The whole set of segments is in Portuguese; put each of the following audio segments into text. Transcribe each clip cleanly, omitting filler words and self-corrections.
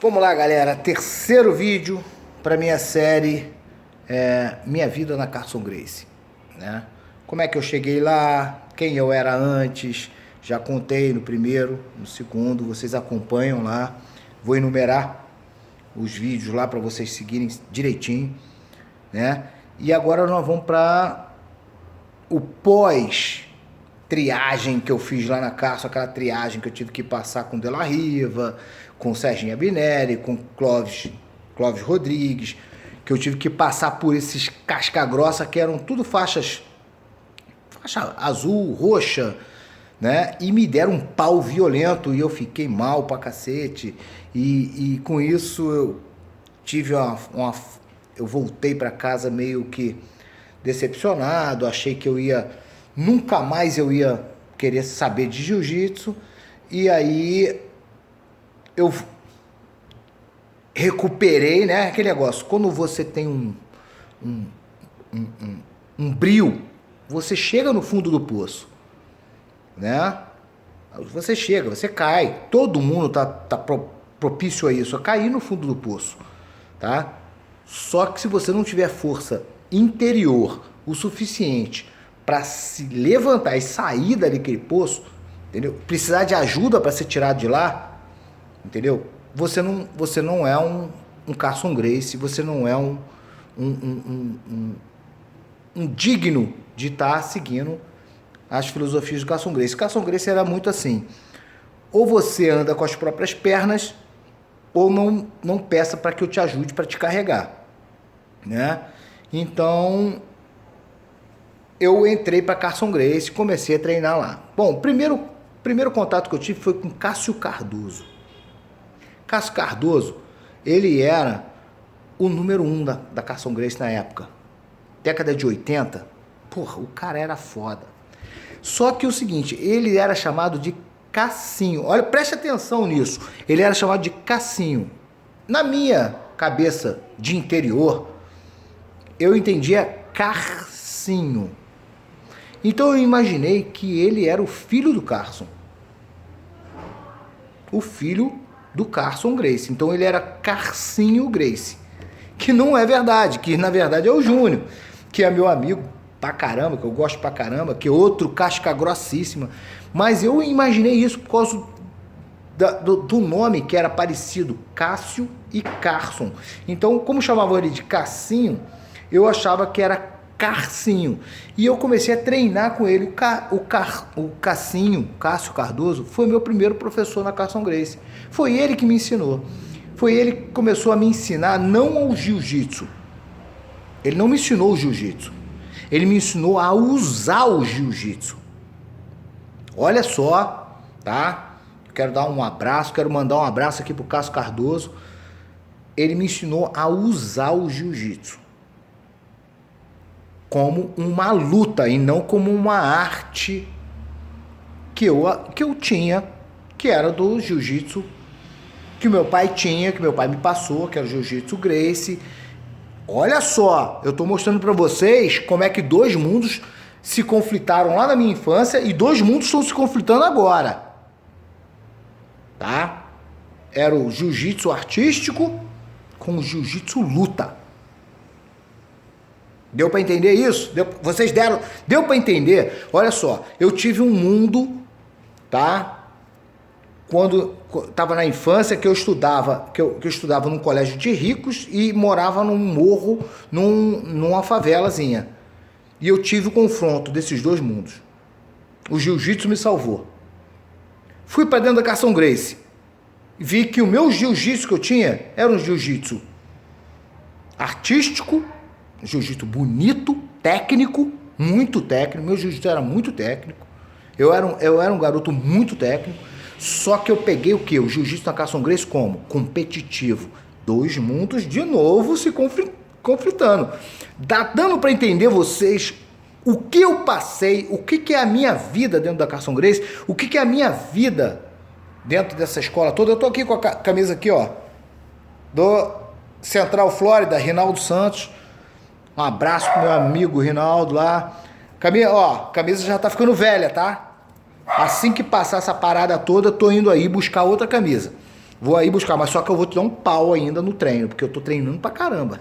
Vamos lá, galera. Terceiro vídeo para minha série Minha Vida na Carson Gracie, né? Como é que eu cheguei lá, quem eu era antes, já contei no primeiro, no segundo, vocês acompanham lá. Vou enumerar os vídeos lá para vocês seguirem direitinho, né? E agora nós vamos para o pós-triagem que eu fiz lá na Carson, aquela triagem que eu tive que passar com Della Riva, com Serginho Abineri, com Clóvis Rodrigues, que eu tive que passar por esses casca-grossa que eram tudo faixa azul, roxa, né? E me deram um pau violento e eu fiquei mal pra cacete. E com isso eu tive eu voltei pra casa meio que decepcionado, achei que nunca mais eu ia querer saber de jiu-jitsu. E aí eu recuperei, né? Aquele negócio, quando você tem um brio, você chega no fundo do poço, né? Você chega, você cai. Todo mundo tá propício a isso, a cair no fundo do poço, tá? Só que se você não tiver força interior o suficiente para se levantar e sair daquele poço, entendeu? Precisar de ajuda para ser tirado de lá, entendeu? Você não é um Carson Gracie, você não é um digno de estar seguindo as filosofias do Carson Gracie. Carson Gracie era muito assim: ou você anda com as próprias pernas, ou não peça para que eu te ajude para te carregar, né? Então eu entrei para Carson Gracie, comecei a treinar lá. Bom, o primeiro contato que eu tive foi com Cássio Cardoso. Cássio Cardoso, ele era o número 1 da Carson Gracie na época. Década de 80, porra, o cara era foda. Só que o seguinte, ele era chamado de Cassinho. Olha, preste atenção nisso. Ele era chamado de Cassinho. Na minha cabeça de interior, eu entendia Carcinho. Então eu imaginei que ele era o filho do Carson. O filho do Carson Gracie. Então ele era Carcinho Gracie. Que não é verdade, que na verdade é o Júnior, que é meu amigo pra caramba, que eu gosto pra caramba, que é outro casca grossíssima. Mas eu imaginei isso por causa do nome que era parecido, Cássio e Carson. Então, como chamavam ele de Cassinho, eu achava que era Carcinho. E eu comecei a treinar com ele. O Cassinho, Cássio Cardoso, foi meu primeiro professor na Carson Gracie. Foi ele que me ensinou. Foi ele que começou a me ensinar não ao jiu-jitsu. Ele não me ensinou o jiu-jitsu. Ele me ensinou a usar o jiu-jitsu. Olha só, tá? Quero dar um abraço, quero mandar um abraço aqui pro Cássio Cardoso. Ele me ensinou a usar o jiu-jitsu como uma luta e não como uma arte que eu tinha, que era do jiu-jitsu que meu pai tinha, que meu pai me passou, que era o jiu-jitsu Gracie. Olha só, eu tô mostrando pra vocês como é que dois mundos se conflitaram lá na minha infância e dois mundos estão se conflitando agora, tá? Era o jiu-jitsu artístico com o jiu-jitsu luta. Deu pra entender isso? Deu pra entender? Olha só, eu tive um mundo, tá? Quando estava na infância, que eu estudava num colégio de ricos e morava num morro, numa favelazinha. E eu tive o confronto desses dois mundos. O jiu-jitsu me salvou. Fui para dentro da Carson Gracie. Vi que o meu jiu-jitsu que eu tinha era um jiu-jitsu artístico, um jiu-jitsu bonito, técnico, muito técnico. Meu jiu-jitsu era muito técnico. Eu era um garoto muito técnico. Só que eu peguei o quê? O jiu-jitsu na Carson Gracie como? Competitivo. Dois mundos de novo se conflitando. Dando para entender vocês o que eu passei, o que é a minha vida dentro da Carson Gracie, o que é a minha vida dentro dessa escola toda. Eu tô aqui com a camisa aqui, ó, do Central Flórida, Rinaldo Santos. Um abraço pro meu amigo Rinaldo lá. Camisa já tá ficando velha, tá? Assim que passar essa parada toda, eu tô indo aí buscar outra camisa. Vou aí buscar, mas só que eu vou te dar um pau ainda no treino, porque eu tô treinando pra caramba.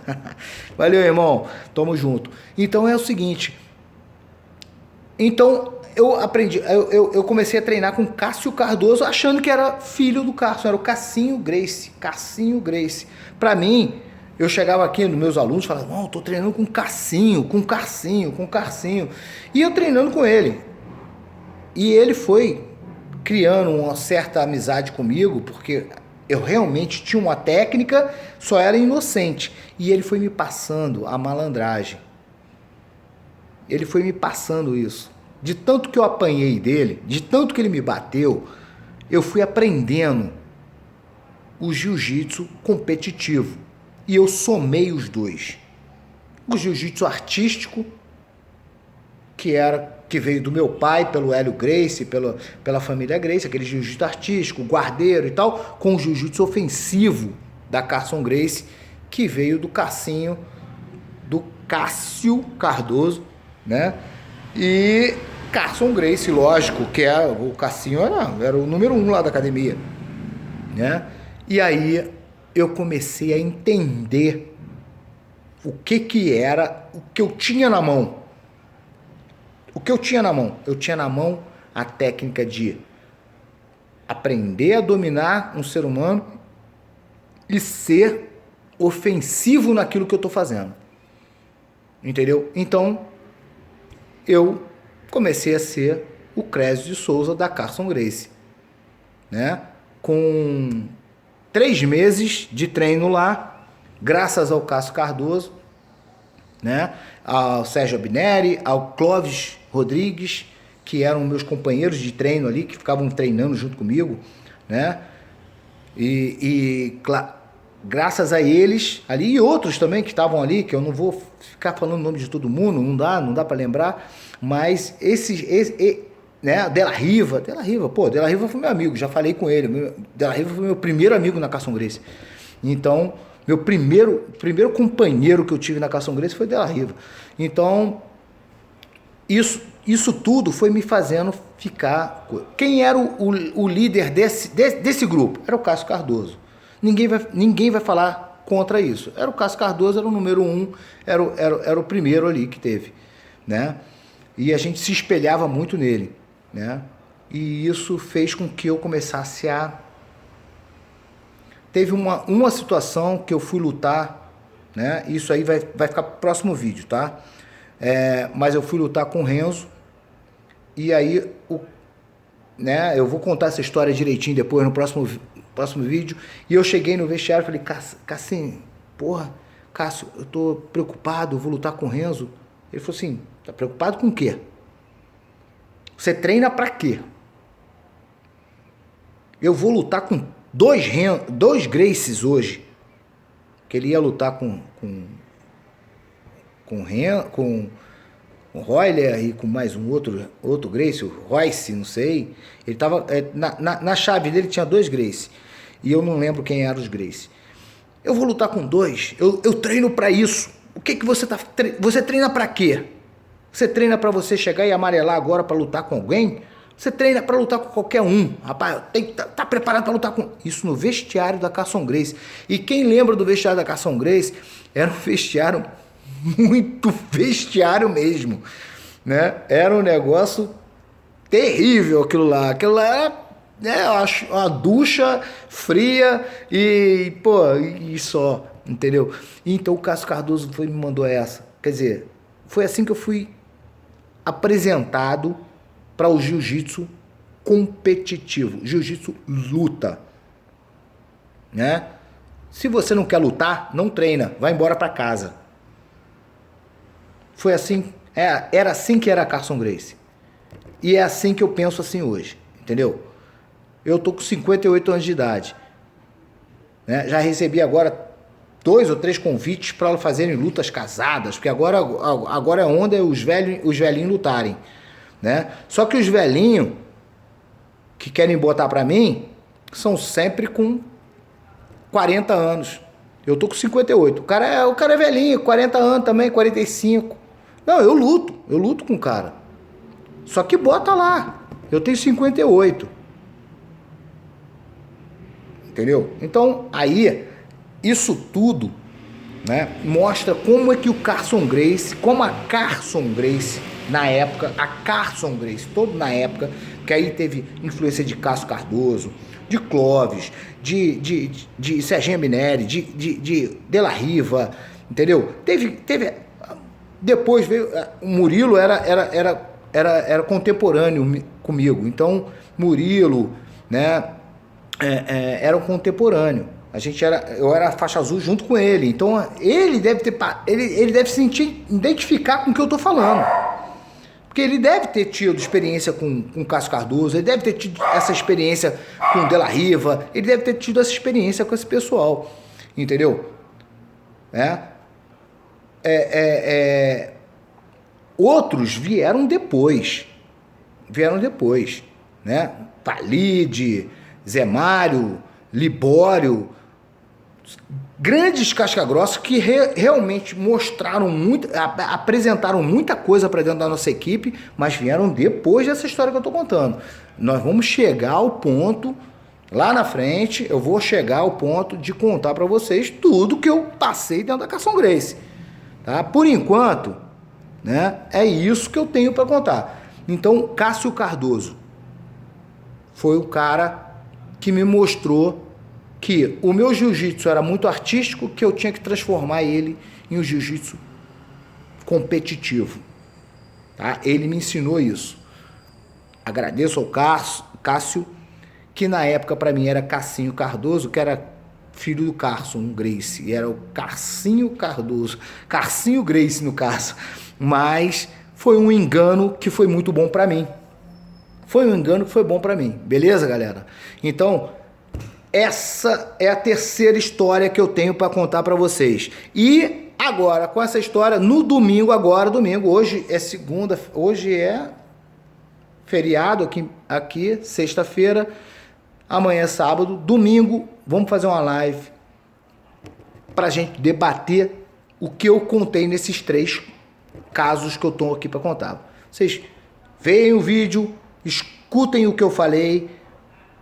Valeu, irmão. Tamo junto. Então é o seguinte. Então eu aprendi, eu comecei a treinar com Cássio Cardoso, achando que era filho do Cássio, era o Cassinho Gracie. Cassinho Gracie. Pra mim, eu chegava aqui nos meus alunos e falava, não, tô treinando com Cassinho, com Cassinho, com Cassinho. E eu treinando com ele. E ele foi criando uma certa amizade comigo, porque eu realmente tinha uma técnica, só era inocente. E ele foi me passando a malandragem. Ele foi me passando isso. De tanto que eu apanhei dele, de tanto que ele me bateu, eu fui aprendendo o jiu-jitsu competitivo. E eu somei os dois. O jiu-jitsu artístico, que veio do meu pai, pelo Hélio Gracie, pela família Gracie, aquele jiu-jitsu artístico, guardeiro e tal, com o jiu-jitsu ofensivo da Carson Gracie, que veio do Cassinho, do Cássio Cardoso, né? E Carson Gracie, lógico, que o Cassinho era o número 1 lá da academia, né? E aí eu comecei a entender o que era, o que eu tinha na mão. O que eu tinha na mão? Eu tinha na mão a técnica de aprender a dominar um ser humano e ser ofensivo naquilo que eu estou fazendo. Entendeu? Então, eu comecei a ser o Crésio de Souza da Carson Gracie, né? Com 3 meses de treino lá, graças ao Cássio Cardoso, né? Ao Sérgio Abineri, ao Clóvis Rodrigues, que eram meus companheiros de treino ali, que ficavam treinando junto comigo, né? Graças a eles ali e outros também que estavam ali, que eu não vou ficar falando o nome de todo mundo, não dá para lembrar, mas né, Della Riva, Della Riva foi meu amigo, já falei com ele, Della Riva foi meu primeiro amigo na Carson Gracie. Então, meu primeiro companheiro que eu tive na Carson Gracie foi Della Riva. Então, isso tudo foi me fazendo ficar... Quem era o líder desse grupo? Era o Cássio Cardoso. Ninguém vai falar contra isso. Era o Cássio Cardoso, era o número 1, era o primeiro ali que teve, né? E a gente se espelhava muito nele, né? E isso fez com que eu começasse a... Teve uma situação que eu fui lutar, né? Isso aí vai ficar pro próximo vídeo, tá? Mas eu fui lutar com o Renzo, e aí né, eu vou contar essa história direitinho depois no próximo vídeo. E eu cheguei no vestiário e falei, Cassim, porra, Cássio, eu tô preocupado, eu vou lutar com o Renzo. Ele falou assim, tá preocupado com o quê? Você treina pra quê? Eu vou lutar com dois Gracies hoje. Que ele ia lutar com o Royler e com mais um outro Gracie, o Royce, não sei. Ele tava, na chave dele tinha 2 Gracie. E eu não lembro quem eram os Gracie. Eu vou lutar com 2. Eu treino pra isso. O que você você treina pra quê? Você treina pra você chegar e amarelar agora pra lutar com alguém? Você treina pra lutar com qualquer um. Rapaz, tá preparado pra lutar com... Isso no vestiário da Carson Gracie. E quem lembra do vestiário da Carson Gracie, era um vestiário... muito vestiário mesmo, né? Era um negócio terrível aquilo lá era, né, eu acho, uma ducha fria e, pô, e só, entendeu? Então o Cássio Cardoso me mandou essa, quer dizer, foi assim que eu fui apresentado para o jiu-jitsu competitivo, jiu-jitsu luta, né? Se você não quer lutar, não treina, vai embora para casa. Foi assim, era assim que era a Carson Gracie. E é assim que eu penso assim hoje, entendeu? Eu tô com 58 anos de idade, né? Já recebi agora 2 ou 3 convites para fazerem lutas casadas, porque agora é onda é os velhinhos lutarem, né? Só que os velhinhos que querem botar para mim são sempre com 40 anos. Eu tô com 58. O cara é velhinho, 40 anos também, 45. Não, eu luto com o cara. Só que bota lá. Eu tenho 58. entendeu? Então, aí, isso tudo, né, mostra como é que o Carson Gracie, como a Carson Gracie, na época, a Carson Gracie, todo na época, que aí teve influência de Cássio Cardoso, de Clóvis, de Serginho Mineri, de La Riva, entendeu? Teve, depois veio, o Murilo era contemporâneo comigo, então Murilo, né, era um contemporâneo. Eu era faixa azul junto com ele, então ele deve se identificar com o que eu tô falando. Porque ele deve ter tido experiência com Cássio Cardoso, ele deve ter tido essa experiência com De La Riva, ele deve ter tido essa experiência com esse pessoal, entendeu? Outros vieram depois, né? Palide, Zé Mário, Libório, grandes casca-grossa que realmente mostraram muito, apresentaram muita coisa para dentro da nossa equipe, mas vieram depois dessa história que eu tô contando. Nós vamos chegar ao ponto, lá na frente, eu vou chegar ao ponto de contar para vocês tudo que eu passei dentro da Carson Gracie, tá? Por enquanto, né, é isso que eu tenho para contar. Então, Cássio Cardoso foi o cara que me mostrou que o meu jiu-jitsu era muito artístico, que eu tinha que transformar ele em um jiu-jitsu competitivo, tá? Ele me ensinou isso. Agradeço ao Cássio, que na época para mim era Cassinho Cardoso, que era filho do Carson Gracie, era o Carcinho Cardoso, Carcinho Gracie no caso, mas foi um engano que foi muito bom para mim. Beleza, galera? Então, essa é a terceira história que eu tenho para contar para vocês. E agora, com essa história, no domingo, hoje é segunda, hoje é feriado aqui sexta-feira, amanhã é sábado, domingo, vamos fazer uma live pra gente debater o que eu contei nesses 3 casos que eu tô aqui para contar. Vocês veem o vídeo, escutem o que eu falei,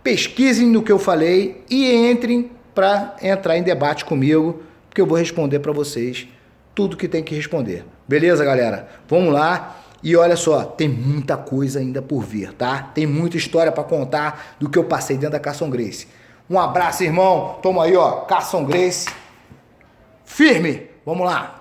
pesquisem no que eu falei e entrem para entrar em debate comigo, porque eu vou responder para vocês tudo que tem que responder. Beleza, galera? Vamos lá. E olha só, tem muita coisa ainda por vir, tá? Tem muita história para contar do que eu passei dentro da Carson Gracie. Um abraço, irmão. Toma aí, ó, Carson Gracie. Firme. Vamos lá.